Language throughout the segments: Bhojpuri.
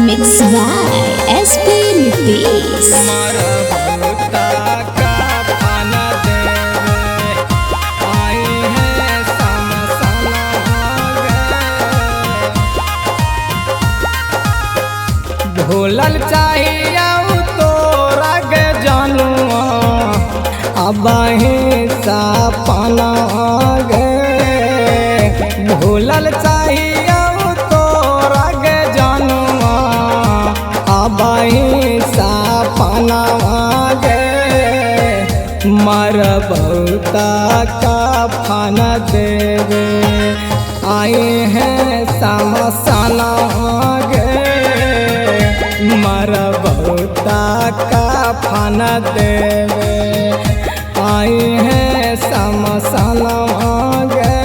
Mixed by SP Nitish. ढोलल चाहिए तो रग जानुआ अब सा पाना गे ढोलल चाहिए तो रग जानुआ अब सा पाना गे मर बहुता का फन देवे आए हैं समसना गे मर बहुता का फन देवे आए हैं समसना गे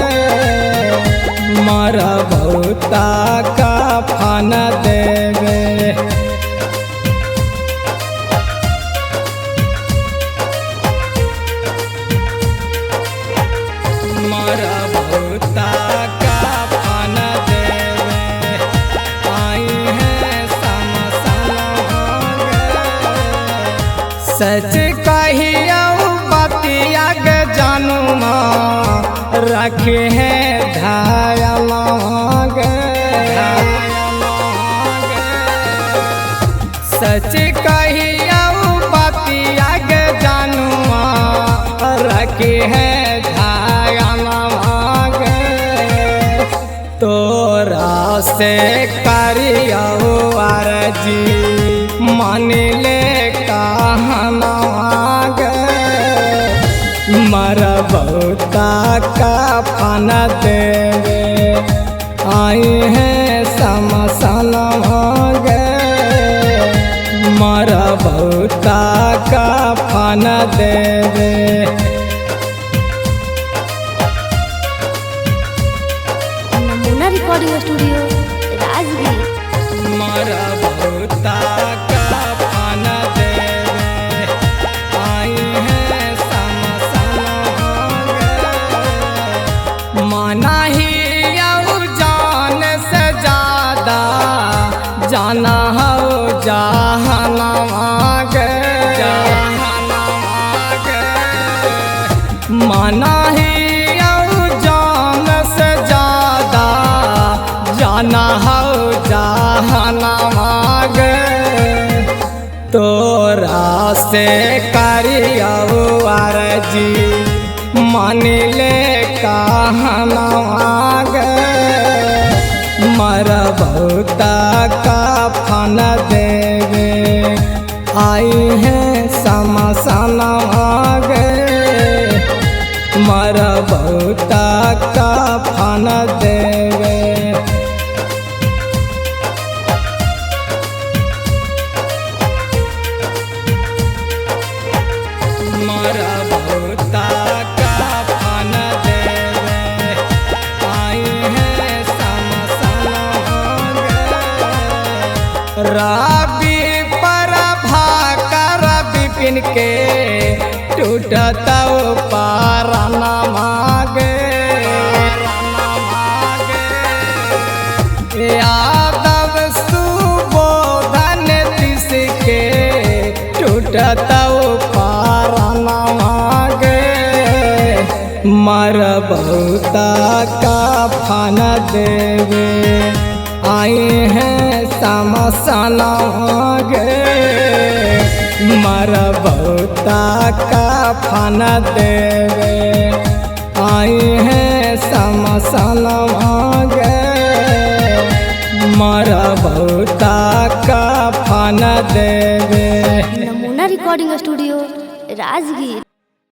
मर बहुता का फन देवे मर बहुता का फन देवे आए हैं समसना सच कहियो बतिया ग जानुमा रखे हैं धायल सच कहियो बतिया ग जानुमा रखे हैं धायल तोरा से करियो अर्जी मान ले कहना मर बहुता का फन देवे आए हैं समसना गे मर बहुता का फन देवे नमूना रिकॉर्डिंग स्टूडियो राजगीर। मर बहुता का फन देवे आए हैं समसना गे माना ही जान से ज्यादा जाना हो जहाना गे माना ही जान से ज्यादा जाना हो जहाना गे तोरा से करियो अर्जी मान ले कहना गे मर बहुता का फन देवे आए हैं समसना गे मर बहुता का फन देवे मर बहुता का फन देवे आए हैं समसना गे रवि पर भाकर विपिन के टूटता पारना मागे यादव सुबोधन दिस के टूटता पारना मागे मर बहुता का फन देवे आए हैं समसना गे मर बहुता का फन देवे आए हैं समसना गे मर बहुता का फन देवे नमूना रिकॉर्डिंग स्टूडियो राजगीर।